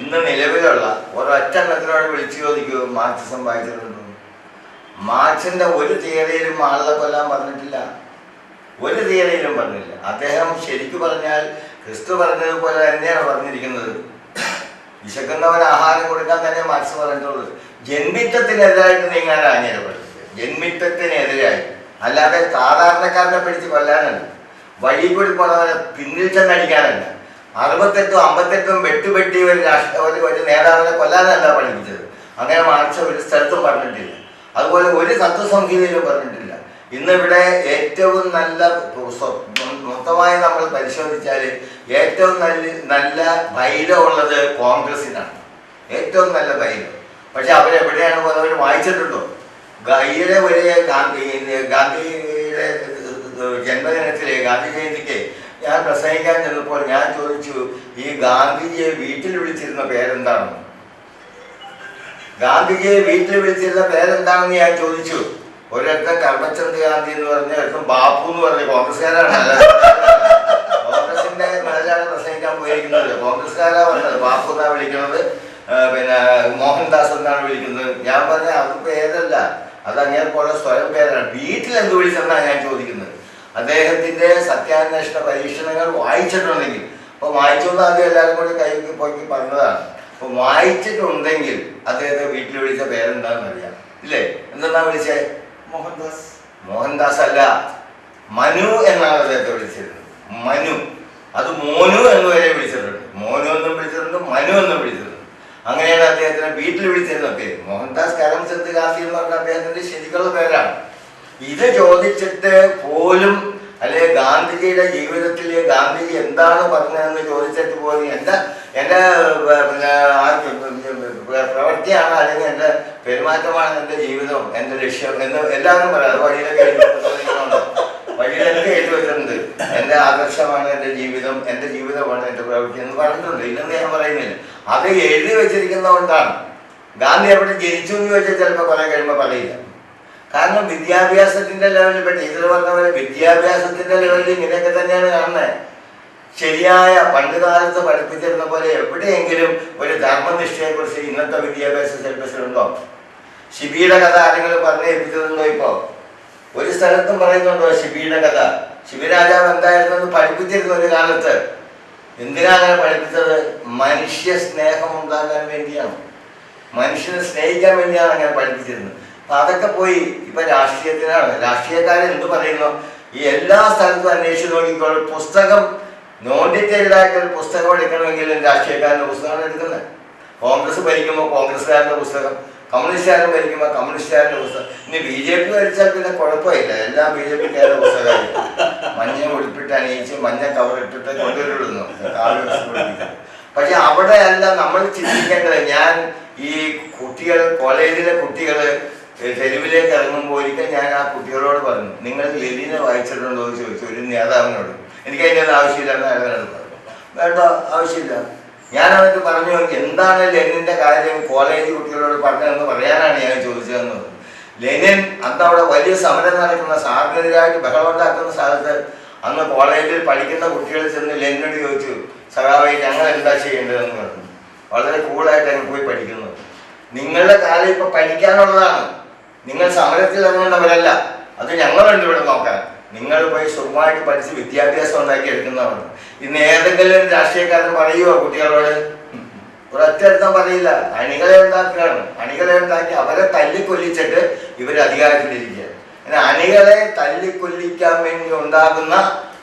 ഇന്ന് നിലവിലുള്ള ഒരൊറ്റ എണ്ണത്തിനോട് വിളിച്ചു ചോദിക്കൂ, മാർക്സിസം വായിച്ചിട്ടുണ്ടോ? മാർക്സിന്റെ ഒരു തിയറിയിലും ആളുകളെ കൊല്ലാൻ പറഞ്ഞിട്ടില്ല. ഒരു തിയറിയിലും പറഞ്ഞില്ല. അദ്ദേഹം ശരിക്കു പറഞ്ഞാൽ ക്രിസ്തു പറഞ്ഞതുപോലെ തന്നെയാണ് പറഞ്ഞിരിക്കുന്നത്. വിശക്കുന്നവൻ ആഹാരം കൊടുക്കാൻ തന്നെ മാർക്സ് പറഞ്ഞിട്ടുള്ളത്. ജന്മിത്വത്തിനെതിരായിട്ട് നീങ്ങാനാണ് ഞാൻ പഠിച്ചത്. ജന്മിത്വത്തിനെതിരായി, അല്ലാതെ സാധാരണക്കാരനെ പിടിച്ച് കൊല്ലാനല്ല, വഴി കൂടി പോണവനെ പിന്നിൽ ചെന്നടിക്കാനല്ല, 68ഉം 58ഉം വെട്ടുപെട്ടി ഒരു നേതാവിനെ കൊല്ലാനല്ല പഠിപ്പിച്ചത്. അങ്ങനെ മാർക്സ് ഒരു സ്ഥലത്തും പറഞ്ഞിട്ടില്ല. അതുപോലെ ഒരു തത്വസംഹിതയിലും പറഞ്ഞിട്ടില്ല. ഇന്നിവിടെ ഏറ്റവും നല്ല മൊത്തമായി നമ്മൾ പരിശോധിച്ചാൽ ഏറ്റവും നല്ല ബൈലമുള്ളത് കോൺഗ്രസിനാണ്. ഏറ്റവും നല്ല ബൈലം. പക്ഷെ അവരെവിടെയാണ് അവർ വായിച്ചിട്ടുണ്ടോ? ഈയിടെ ഒരു ഗാന്ധിയുടെ ജന്മദിനത്തിലെ ഗാന്ധി ജയന്തിക്ക് ഞാൻ പ്രസംഗിക്കാൻ ചെന്നപ്പോൾ ഞാൻ ചോദിച്ചു, ഈ ഗാന്ധിജിയെ വീട്ടിൽ വിളിച്ചിരുന്ന പേരെന്താണെന്ന്. ഗാന്ധിജിയെ വീട്ടിൽ വിളിച്ചിരുന്ന പേരെന്താണെന്ന് ഞാൻ ചോദിച്ചു. ഒരിടത്തും കർമ്മചന്ദ് ഗാന്ധി എന്ന് പറഞ്ഞ, ഒരിടത്തും ബാപ്പു എന്ന് പറഞ്ഞ കോൺഗ്രസ്സുകാരാണ്. കോൺഗ്രസിന്റെ മേലാണ് പ്രസംഗിക്കാൻ പോയിരിക്കുന്നത്. കോൺഗ്രസ്സുകാരാ പറഞ്ഞത്. ബാപ്പു എന്നാണ് വിളിക്കുന്നത്, പിന്നെ മോഹൻദാസ് എന്നാണ് വിളിക്കുന്നത്. ഞാൻ പറഞ്ഞ അത് പേരല്ല, അത് അങ്ങനെ പോലെ സ്വയം പേരാണ്. വീട്ടിൽ എന്ത് വിളിച്ചെന്നാണ് ഞാൻ ചോദിക്കുന്നത്. അദ്ദേഹത്തിന്റെ സത്യാന്വേഷണ പരീക്ഷണങ്ങൾ വായിച്ചിട്ടുണ്ടെങ്കിൽ, അപ്പൊ വായിച്ചോന്ന് ആദ്യം എല്ലാവരും കൂടി കൈക്ക് പോയി പറഞ്ഞതാണ്. അപ്പൊ വായിച്ചിട്ടുണ്ടെങ്കിൽ അദ്ദേഹത്തെ വീട്ടിൽ വിളിച്ച പേരെന്താണെന്ന് അറിയാം. ഇല്ലേ? എന്തെന്നാ വിളിച്ചേ? മോഹൻദാസ്. മോഹൻദാസ് അല്ല, മനു എന്നാണ് അദ്ദേഹത്തെ വിളിച്ചിരുന്നത്. മനു. അത് മോനു എന്ന് വരെ വിളിച്ചിട്ടുണ്ട്. മോനു എന്നും വിളിച്ചിട്ടുണ്ട്, മനു എന്നും വിളിച്ചിട്ടുണ്ട്. അങ്ങനെയാണ് അദ്ദേഹത്തിനെ വീട്ടിൽ വിളിച്ചിരുന്ന പേര്. മോഹൻദാസ് കരംചന്ദ് ഗാന്ധി എന്ന് പറഞ്ഞ അദ്ദേഹത്തിന്റെ ശരിക്കുള്ള പേരാണ്. ഇത് ചോദിച്ചിട്ട് പോലും, അല്ലെ ഗാന്ധിജിയുടെ ജീവിതത്തിൽ ഗാന്ധിജി എന്താണ് പറഞ്ഞതെന്ന് ചോദിച്ചിട്ട് പോലും എൻ്റെ പ്രവൃത്തിയാണ് അല്ലെങ്കിൽ എൻ്റെ പെരുമാറ്റമാണ് എൻ്റെ ജീവിതം, എൻ്റെ ലക്ഷ്യം എന്ന് എല്ലാവരും പറയാം. അത് വഴിയിലൊക്കെ എഴുതി വെച്ചിട്ടുണ്ട്. എൻ്റെ ആദർശമാണ് എൻ്റെ ജീവിതം, എൻ്റെ ജീവിതമാണ് എൻ്റെ പ്രവൃത്തി എന്ന് പറഞ്ഞിട്ടുണ്ട്. ഇല്ലെന്ന് ഞാൻ പറയുന്നില്ല. അത് എഴുതി വെച്ചിരിക്കുന്നതുകൊണ്ടാണ്. ഗാന്ധി എവിടെ ജനിച്ചു എന്ന് ചോദിച്ചാൽ ചിലപ്പോൾ കുറെ കഴിയുമ്പോൾ പറയില്ല. കാരണം വിദ്യാഭ്യാസത്തിന്റെ ലെവലിൽ, ഇപ്പൊ ടീച്ചർ പറഞ്ഞ പോലെ വിദ്യാഭ്യാസത്തിന്റെ ലെവലിൽ ഇങ്ങനെയൊക്കെ തന്നെയാണ് കാണുന്നത്. ശരിയായ പണ്ട് കാലത്ത് പഠിപ്പിച്ചിരുന്ന പോലെ എവിടെയെങ്കിലും ഒരു ധർമ്മനിഷ്ഠയെക്കുറിച്ച് ഇന്നത്തെ വിദ്യാഭ്യാസ സിലബസിലുണ്ടോ? ഷിബിയുടെ കഥ ആരെങ്കിലും പറഞ്ഞു ഏൽപ്പിച്ചതുണ്ടോ? ഇപ്പോ ഒരു സ്ഥലത്തും പറയുന്നുണ്ടോ ഷിബിയുടെ കഥ? ശിബി രാജാവ് എന്തായിരുന്നു പഠിപ്പിച്ചിരുന്ന ഒരു കാലത്ത്. എന്തിനാ അങ്ങനെ പഠിപ്പിച്ചത്? മനുഷ്യ സ്നേഹം ഉണ്ടാകാൻ വേണ്ടിയാണ്, മനുഷ്യനെ സ്നേഹിക്കാൻ വേണ്ടിയാണ് അങ്ങനെ പഠിപ്പിച്ചിരുന്നത്. അപ്പൊ അതൊക്കെ പോയി ഇപ്പൊ രാഷ്ട്രീയത്തിനാണ്. രാഷ്ട്രീയക്കാരെ എന്ത് പറയുന്നു? ഈ എല്ലാ സ്ഥലത്തും അന്വേഷിച്ച് നോക്കിക്കോളൂ, പുസ്തകം നോണ്ടിറ്റേഡായിട്ടൊരു പുസ്തകം എടുക്കണമെങ്കിൽ രാഷ്ട്രീയക്കാരൻ്റെ പുസ്തകമാണ് എടുക്കുന്നത്. കോൺഗ്രസ് ഭരിക്കുമ്പോൾ കോൺഗ്രസ്സുകാരൻ്റെ പുസ്തകം, കമ്മ്യൂണിസ്റ്റുകാരൻ ഭരിക്കുമ്പോൾ കമ്മ്യൂണിസ്റ്റുകാരൻ്റെ പുസ്തകം. ഇനി BJP ഭരിച്ചാൽ പിന്നെ കുഴപ്പമില്ല, എല്ലാം BJPക്കാരുടെ പുസ്തകമായിരിക്കും. മഞ്ഞ ഉടുപ്പിട്ട് അണിയിച്ച് മഞ്ഞ കവറിട്ടിട്ട് കൊണ്ടുവരുന്നു. പക്ഷെ അവിടെ അല്ല നമ്മൾ ചിന്തിക്കേണ്ടത്. ഞാൻ ഈ കുട്ടികൾ, കോളേജിലെ കുട്ടികൾ തെരുവിലേക്ക് ഇറങ്ങുമ്പോൾ ഒരിക്കൽ ഞാൻ ആ കുട്ടികളോട് പറഞ്ഞു, നിങ്ങൾ ലെനിനെ വായിച്ചിട്ടുണ്ടോ എന്ന് ചോദിച്ചു ഒരു നേതാവിനോട്. എനിക്ക് അതിൻ്റെ ഒന്നും ആവശ്യമില്ലെന്ന് അയാളോട് പറഞ്ഞു. വേണ്ട, ആവശ്യമില്ല. ഞാൻ അവർക്ക് പറഞ്ഞു, എന്താണ് ലെനിൻ്റെ കാര്യം കോളേജ് കുട്ടികളോട് പറഞ്ഞതെന്ന് പറയാനാണ് ഞാൻ ചോദിച്ചതെന്ന് പറഞ്ഞു. ലെനിൻ അന്ന് അവിടെ വലിയ സമരം നടക്കുന്ന, സാറിനെതിരായിട്ട് ബഹളമുണ്ടാക്കുന്ന സ്ഥലത്ത് അന്ന് കോളേജിൽ പഠിക്കുന്ന കുട്ടികൾ ചെന്ന് ലെനിനോട് ചോദിച്ചു, സഖാവേ ഞങ്ങൾ എന്താ ചെയ്യേണ്ടതെന്ന് പറഞ്ഞു. വളരെ കൂളായിട്ട് അങ്ങ് പോയി പഠിക്കുന്നത്. നിങ്ങളുടെ കാലം ഇപ്പൊ പഠിക്കാനുള്ളതാണ്, നിങ്ങൾ സമരത്തിൽ ഇറങ്ങേണ്ടവരല്ല. അത് ഞങ്ങളുണ്ട് ഇവിടെ നോക്കാൻ. നിങ്ങൾ പോയി സുഖമായിട്ട് പഠിച്ച് വിദ്യാഭ്യാസം ഉണ്ടാക്കി എടുക്കുന്നവരാണ്. ഇന്ന് ഏതെങ്കിലും രാഷ്ട്രീയക്കാരൻ പറയുമോ കുട്ടികളോട്? ഒരൊറ്റ പറയില്ല. അണികളെ ഉണ്ടാക്കുകയാണ്. അണികളെ ഉണ്ടാക്കി അവരെ തല്ലിക്കൊല്ലിച്ചിട്ട് ഇവർ അധികാരത്തിലിരിക്കുക. അങ്ങനെ അണികളെ തല്ലിക്കൊല്ലിക്കാൻ വേണ്ടി ഉണ്ടാകുന്ന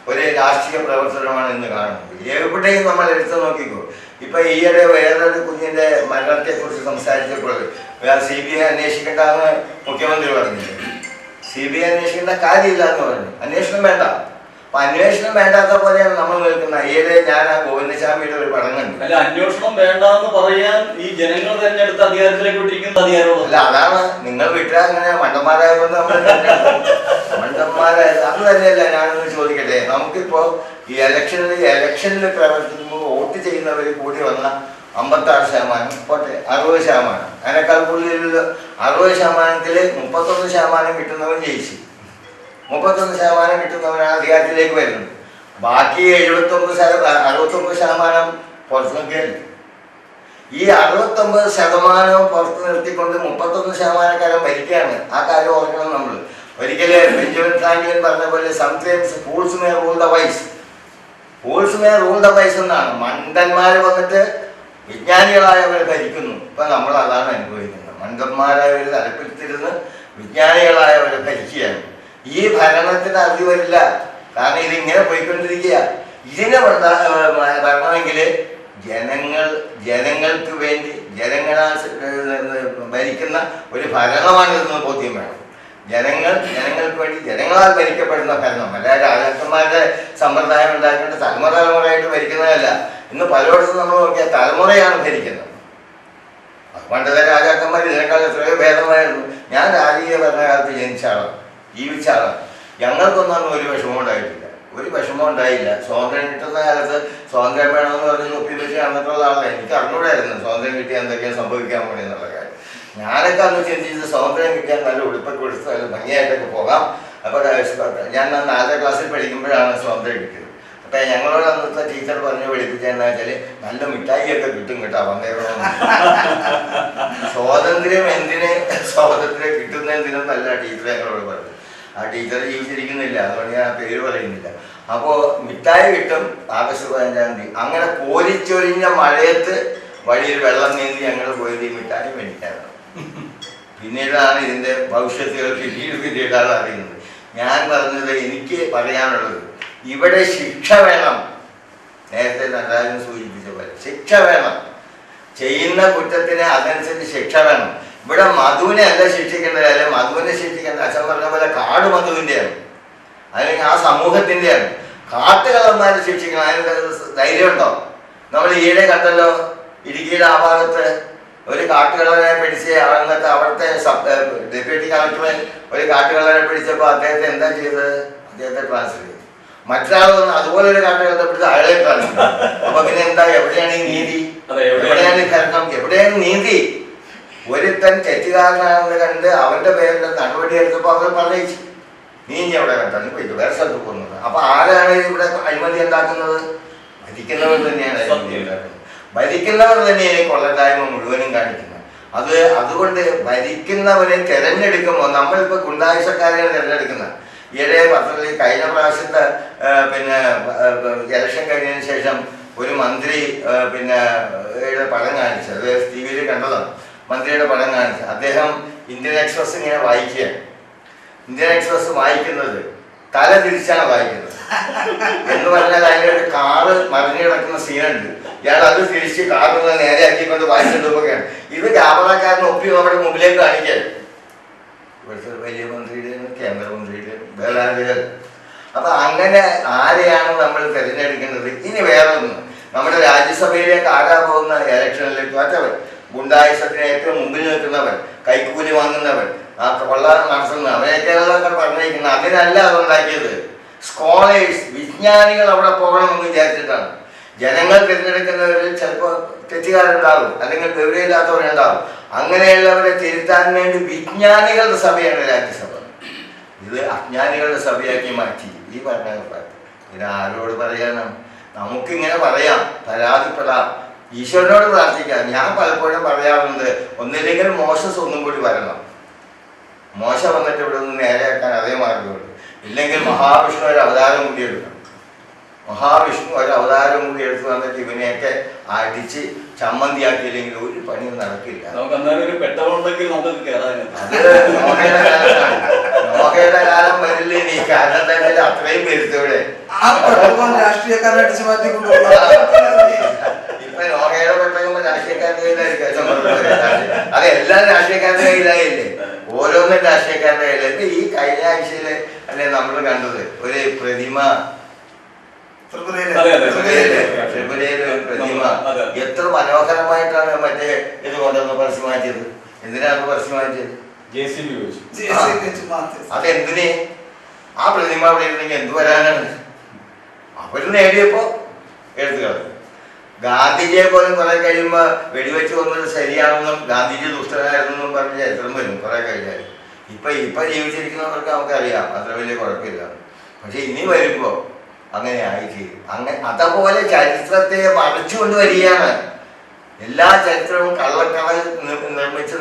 ഒരു രാഷ്ട്രീയ പ്രവർത്തനമാണ് ഇന്ന് കാണുന്നത്. എവിടെയും നമ്മൾ എടുത്തു നോക്കിക്കോ. ഇപ്പൊ ഈയിടെ വേറൊരു കുഞ്ഞിന്റെ മരണത്തെ കുറിച്ച് സംസാരിച്ചപ്പോൾ CBI അന്വേഷിക്കേണ്ടെന്ന് മുഖ്യമന്ത്രി പറഞ്ഞില്ലേ? CBI അന്വേഷിക്കേണ്ട കാര്യമില്ല എന്ന് പറഞ്ഞു. അന്വേഷണം വേണ്ട. അപ്പൊ അന്വേഷണം വേണ്ടാത്ത പോലെയാണ് നമ്മൾ നിൽക്കുന്നത്. ഈയിടെ ഞാൻ ആ ഗോവിന്ദസ്വാമിയുടെ ഒരു പടം കണ്ടു. അല്ല, അന്വേഷണം വേണ്ടെന്ന് പറയാൻ ഈ ജനങ്ങൾ തെരഞ്ഞെടുത്ത അധികാരത്തിലേക്ക് വിട്ടിരിക്കുന്ന അധികാരമുള്ളൂ. അല്ല, അതാണ് നിങ്ങൾ വിട്ടാൽ അങ്ങനെ മണ്ടന്മാരായതുകൊണ്ട് നമ്മൾ മണ്ടന്മാരായത്. അത് തന്നെയല്ല ഞാനൊന്ന് ചോദിക്കട്ടെ. നമുക്കിപ്പോ ഈ ഇലക്ഷനിൽ പ്രവർത്തിക്കുമ്പോൾ വോട്ട് ചെയ്യുന്നവർ കൂടി വന്ന 56%, പോട്ടെ 60%. അതിനേക്കാൾ കൂടുതൽ 60%-ൽ 31% കിട്ടുന്നവൻ ജയിച്ചു. 31% കിട്ടുന്നവനാണ് അധികാരത്തിലേക്ക് വരുന്നത്. ബാക്കി 69% പുറത്തു നിൽക്കുകയല്ലേ. ഈ 69% പുറത്തു നിർത്തിക്കൊണ്ട് 31% ഭരിക്കുകയാണ്. ആ കാര്യം ഓർക്കണം നമ്മൾ. ഒരിക്കല് ബെഞ്ചമിൻ ഫ്രാങ്ക്ലിൻ പറഞ്ഞ പോലെ sometimes fools may rule the wise. Fools may rule the wise എന്നാണ്. മണ്ടന്മാർ വന്നിട്ട് വിജ്ഞാനികളായവർ ഭരിക്കുന്നു. ഇപ്പൊ നമ്മൾ അതാണ് അനുഭവിക്കുന്നത്. മണ്ടന്മാരായവർ തലപ്പിലിരുന്ന് വിജ്ഞാനികളായവരെ ഭരിക്കുകയാണ്. ഈ ഭരണത്തിന് അറിവ് വരില്ല. കാരണം ഇതിങ്ങനെ പോയിക്കൊണ്ടിരിക്കുക. ഇതിനെ വരണമെങ്കിൽ ജനങ്ങൾക്ക് വേണ്ടി ജനങ്ങളാൽ ഭരിക്കുന്ന ഒരു ഭരണമാണിതെന്ന് ബോധ്യം വേണം. ജനങ്ങൾക്ക് വേണ്ടി ജനങ്ങളാൽ ഭരിക്കപ്പെടുന്ന ഭരണം. അല്ല രാജാക്കന്മാരുടെ സമ്പ്രദായം ഉണ്ടാക്കേണ്ട തലമുറയായിട്ട് ഭരിക്കുന്നതല്ല. ഇന്ന് പലയിടത്തും നമ്മൾ നോക്കിയാൽ തലമുറയാണ് ഭരിക്കുന്നത്. പണ്ടത്തെ രാജാക്കന്മാർ ഇതിനേക്കാൾ എത്രയോ ഭേദമായിരുന്നു. ഞാൻ രാജകീയ ഭരണകാലത്ത് ജനിച്ച ആളാണ്, ജീവിച്ച ആളാണ്. ഞങ്ങൾക്കൊന്നും ഒരു വിഷമം ഉണ്ടായിട്ടില്ല, ഒരു വിഷമം ഉണ്ടായില്ല. സ്വാതന്ത്ര്യം കിട്ടുന്ന കാലത്ത് സ്വാതന്ത്ര്യം വേണമെന്ന് പറഞ്ഞ് ഒപ്പിവെച്ച് നടന്നിട്ടുള്ള ആളാണ്. എനിക്ക് അറിഞ്ഞൂടായിരുന്നു സ്വാതന്ത്ര്യം കിട്ടിയാൽ എന്തൊക്കെയാണ് സംഭവിക്കാൻ പോണി എന്നുള്ള കാര്യം. ഞാനൊക്കെ അന്ന് ചിന്തിച്ചത് സ്വാതന്ത്ര്യം കിട്ടിയാൽ നല്ല ഉടുപ്പൊക്കെ കൊടുത്ത് നല്ല ഭംഗിയായിട്ടൊക്കെ പോകാം. അപ്പോൾ ഞാൻ 4ാം ക്ലാസ്സിൽ പഠിക്കുമ്പോഴാണ് സ്വാതന്ത്ര്യം കിട്ടിയത്. അപ്പം ഞങ്ങളോട് അന്നത്തെ ടീച്ചർ പറഞ്ഞ് പഠിപ്പിച്ചതെന്ന് വെച്ചാൽ നല്ല മിഠായിയൊക്കെ കിട്ടും കേട്ടോ വന്നേക്കണം. സ്വാതന്ത്ര്യം കിട്ടുന്ന എന്തിനെന്നല്ല ടീച്ചർ ഞങ്ങളോട് പറഞ്ഞത്. ആ ടീച്ചർ ജീവിച്ചിരിക്കുന്നില്ല, അതുകൊണ്ട് ഞാൻ ആ പേര് പറയുന്നില്ല. അപ്പോൾ മിഠായി കിട്ടും ആഗസ്റ്റ് 15-ാം തീയതി. അങ്ങനെ കോരിച്ചൊരിഞ്ഞ മഴയത്ത് വഴിയിൽ വെള്ളം നീന്തി ഞങ്ങൾ പോയത് ഈ മിഠായി മേടിക്കാനാണ്. പിന്നീടാണ് ഇതിൻ്റെ ഭവിഷ്യത്തുകൾ പിന്നീടാണ് അറിയുന്നത്. ഞാൻ പറഞ്ഞത് എനിക്ക് പറയാനുള്ളത്, ഇവിടെ ശിക്ഷ വേണം. നേരത്തെ നടരാജൻ സൂചിപ്പിച്ച പോലെ ശിക്ഷ വേണം. ചെയ്യുന്ന കുറ്റത്തിന് അതനുസരിച്ച് ശിക്ഷ വേണം. ഇവിടെ മധുവിനെ അല്ല ശിക്ഷിക്കേണ്ടത്. അല്ലെ മധുവിനെ ശിക്ഷിക്കേണ്ടത് അച്ഛൻ പറഞ്ഞ പോലെ കാട് മധുവിൻ്റെയാണ്, അല്ലെങ്കിൽ ആ സമൂഹത്തിൻ്റെയാണ്. കാട്ടുകള്ളന്മാരെ ശിക്ഷിക്കണം. അതിന് ധൈര്യമുണ്ടോ? നമ്മൾ ഈയിടെ കണ്ടല്ലോ, ഇടുക്കിയുടെ ആ ഭാഗത്ത് ഒരു കാട്ടുകള്ളനെ പിടിച്ച് എന്നിട്ട് അവിടുത്തെ ഡെപ്യൂട്ടി കളക്ടർ ഒരു കാട്ടുകള്ളനെ പിടിച്ചപ്പോൾ അദ്ദേഹത്തെ എന്താ ചെയ്തത്? അദ്ദേഹത്തെ ട്രാൻസ്ഫർ ചെയ്തു. മറ്റൊരാൾ വന്ന് അതുപോലെ ഒരു കാട്ടുകള്ളത്തെ പിടിച്ച് അയാളെ ട്രാൻസ്ഫർ ചെയ്തു. അപ്പൊ പിന്നെ എന്താ? എവിടെയാണ് ഈ നീതി? എവിടെയാണ് ഈ ഭരണം? എവിടെയാണ് നീതി? ഒരുത്തൻ തെറ്റുകാരനാണെന്ന് കണ്ട് അവന്റെ പേരിൽ നടപടി എടുത്തപ്പോൾ അവർ പറയിച്ചു, നീ ഇനി എവിടെ കണ്ടാ, നീ പോയിട്ട് വേറെ സ്ഥലത്ത് പോകുന്നത്. അപ്പൊ ആരാണ് ഇവിടെ അഴിമതി ഉണ്ടാക്കുന്നത്? ഭരിക്കുന്നവർ തന്നെയാണ് അഴിമതി ഉണ്ടാക്കുന്നത്. ഭരിക്കുന്നവർ തന്നെയാണ് കൊള്ളക്കായ്മ മുഴുവനും കാണിക്കുന്നത്. അതുകൊണ്ട് ഭരിക്കുന്നവരെ തിരഞ്ഞെടുക്കുമ്പോൾ നമ്മളിപ്പോൾ ഗുണ്ടായുസക്കാരെയാണ് തിരഞ്ഞെടുക്കുന്നത്. ഈയിടെ പത്രത്തിൽ കഴിഞ്ഞ പ്രാവശ്യത്തെ പിന്നെ ഇലക്ഷൻ കഴിഞ്ഞതിന് ശേഷം ഒരു മന്ത്രി പിന്നെ പടം കാണിച്ചു, അത് ടി വിയിൽ കണ്ടതാണ്. മന്ത്രിയുടെ പടം കാണിച്ചു. അദ്ദേഹം ഇന്ത്യൻ എക്സ്പ്രസ് ഇങ്ങനെ വായിക്കുകയാണ്. ഇന്ത്യൻ എക്സ്പ്രസ് വായിക്കുന്നത് തല തിരിച്ചാണ് വായിക്കുന്നത്. എന്ന് പറഞ്ഞാൽ അതിൻ്റെ ഒരു കാറ് മറിഞ്ഞു കിടക്കുന്ന സീനുണ്ട്. ഇയാൾ അത് തിരിച്ച് കാറിൽ നേരെയാക്കിക്കൊണ്ട് വായിച്ചിട്ടൊക്കെയാണ്. ഇത് ക്യാമറക്കാരന് ഒപ്പി നമ്മുടെ മുമ്പിലേക്ക് കാണിക്കാൻ. ഇവിടുത്തെ വലിയ മന്ത്രിയുടെയും കേന്ദ്രമന്ത്രിയുടെയും വേലാതികൾ. അപ്പൊ അങ്ങനെ ആരെയാണ് നമ്മൾ തിരഞ്ഞെടുക്കേണ്ടത്? ഇനി വേറെ ഒന്ന്, നമ്മുടെ രാജ്യസഭയിലേക്ക് ആരാ പോകുന്ന ഇലക്ഷനിലേക്ക് മറ്റവൻ ഗുണ്ടായുസത്തിന് ഏറ്റവും മുമ്പിൽ നിൽക്കുന്നവൻ, കൈക്കൂലി വാങ്ങുന്നവൻ, ആ കൊള്ള നടത്തുന്നവൻ, അവരെയൊക്കെയാണ് പറഞ്ഞിരിക്കുന്നത്. അതിനല്ല അതുണ്ടാക്കിയത്. സ്കോളേഴ്സ്, വിജ്ഞാനികൾ അവിടെ പോകണമെന്ന് വിചാരിച്ചിട്ടാണ്. ജനങ്ങൾ തിരഞ്ഞെടുക്കുന്നവരിൽ ചിലപ്പോൾ തെറ്റുകാരുണ്ടാകും, അല്ലെങ്കിൽ വിവരമില്ലാത്തവരുണ്ടാകും. അങ്ങനെയുള്ളവരെ തിരുത്താൻ വേണ്ടി വിജ്ഞാനികളുടെ സഭയാണ് രാജ്യസഭ. ഇത് അജ്ഞാനികളുടെ സഭയാക്കി മാറ്റി ഈ ഭരണകർത്താക്കൾ. ഇത് ആരോട് പറയാനാണ്? നമുക്കിങ്ങനെ പറയാം, പരാതിപ്പെടാം, ഈശ്വരനോട് പ്രാർത്ഥിക്കാം. ഞാൻ പലപ്പോഴും പറയാറുണ്ട്, ഒന്നില്ലെങ്കിൽ മോശസ് ഒന്നും കൂടി വരണം. മോശ വന്നിട്ട് ഇവിടെ നിന്ന് നേരെയാക്കാൻ അതേ മാർഗമുള്ളൂ. ഇല്ലെങ്കിൽ മഹാവിഷ്ണു ഒരു അവതാരം കൂടി എടുക്കണം. മഹാവിഷ്ണു ഒരു അവതാരം കൂടി എടുത്ത് വന്നിട്ട് ഇവനെയൊക്കെ അടിച്ച് ചമ്മന്തിയാക്കിയില്ലെങ്കിൽ ഒരു പണിയും നടക്കില്ല. നമുക്ക് എന്നാലും ഒരു പെട്ടറുണ്ടെങ്കിൽ നമുക്ക് കയറാൻ. അത് നോഹയുടെ കാലത്താണ്. നോഹയുടെ കാലം വരില്ലേ നീ? കാരണം തന്നെ അത്രയും വരുത്തവിടെ രാഷ്ട്രീയക്കാരെ അടിച്ചു മാറ്റിക്കൊണ്ടു. ഇപ്പൊ നോഹയുടെ പെട്ടകുമ്പോ രാഷ്ട്രീയക്കാരുടെ കയ്യിലായിരിക്കും. അത് എല്ലാം രാഷ്ട്രീയക്കാരുടെ കയ്യിലായില്ലേ? ഓരോന്നും രാഷ്ട്രീയക്കാരുടെ കയ്യില. ഇപ്പൊ ഈ കഴിഞ്ഞ ആഴ്ചയില് അല്ലെ നമ്മൾ കണ്ടത് ഒരു പ്രതിമ, ത്രിപുരയിലെ പ്രതിമ എത്ര മനോഹരമായിട്ടാണ് മറ്റേ ഇത് കൊണ്ടുവന്ന് പറിച്ചു മാറ്റിയത്. എന്തിനാണ് പറിച്ചു മാറ്റിയത്? അതെന്തിന്? ആ പ്രതിമ അവിടെ ഇരുന്നെങ്കിൽ എന്ത് വരാനാണ്? അവര് നേടിയപ്പോ എടുത്തു കളഞ്ഞു. ഗാന്ധിജിയെ പോലും കുറെ കഴിയുമ്പോ വെടിവെച്ച് കൊന്നത് ശരിയാണെന്നും ഗാന്ധിജി ദുഷ്ടനായിരുന്നെന്നും പറഞ്ഞ ചരിത്രം വരും കുറെ കഴിഞ്ഞാൽ. ഇപ്പൊ ജീവിച്ചിരിക്കുന്നവർക്ക് നമുക്കറിയാം അത്ര വലിയ കുഴപ്പമില്ല. പക്ഷെ ഇനി വരുമ്പോ അങ്ങനെ ആയിത്തീരും. അതേപോലെ ചരിത്രത്തെ മറിച്ചുകൊണ്ട് വരികയാണ്. എല്ലാ ചരിത്രവും കള്ളക്കടൽ നിർമ്മിച്ച്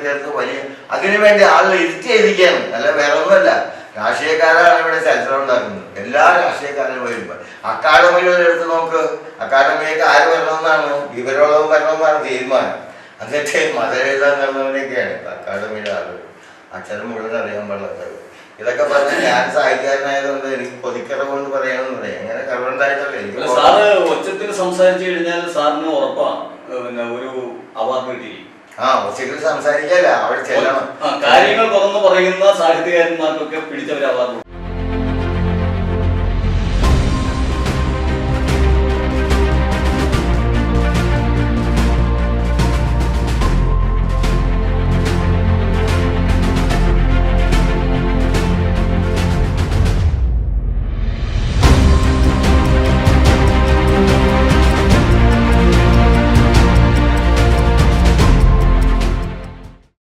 ചേർത്ത് വലിയ അതിനുവേണ്ടി ആളുകൾ ഇരുത്തിയിരിക്കുകയാണ്. അല്ല വേറെ ഒന്നുമല്ല. രാഷ്ട്രീയക്കാരാണ് ഇവിടെ ചരിത്രം ഉണ്ടാക്കുന്നത്. എല്ലാ രാഷ്ട്രീയക്കാരും വരുമ്പോൾ അക്കാഡമികൾ എടുത്ത് നോക്ക്. അക്കാഡമിയൊക്കെ ആര് വരണമെന്നാണ്? വിവരമുള്ളവർ വരണമെന്നാണ് തീരുമാനം. എന്നിട്ട് മതം എഴുതാൻ തന്നവനെയൊക്കെയാണ് അക്കാഡമിയുടെ ആളുകൾ. അക്ഷരം മുഴുവൻ അറിയാൻ പാടില്ലാത്തത്. ഇതൊക്കെ പറഞ്ഞാൽ ഞാൻ സാഹിത്യകാരനായതുകൊണ്ട് എനിക്ക് പൊതിക്കറവുകൊണ്ട് പറയാമെന്ന് പറയാം. അങ്ങനെ കറവുണ്ടായിട്ടല്ലേ എനിക്ക്. സാറ് ഒച്ചത്തിൽ സംസാരിച്ചു കഴിഞ്ഞാൽ സാറിന് ഉറപ്പാണ് പിന്നെ ഒരു അവാർഡ് കിട്ടിയിരിക്കും. ഒച്ചത്തിൽ സംസാരിക്കാല്ല, അവിടെ ചെല്ലണം. കാര്യങ്ങൾ തുറന്നു പറയുന്ന സാഹിത്യകാരന്മാർക്കൊക്കെ പിടിച്ചവർ അവാർഡ്.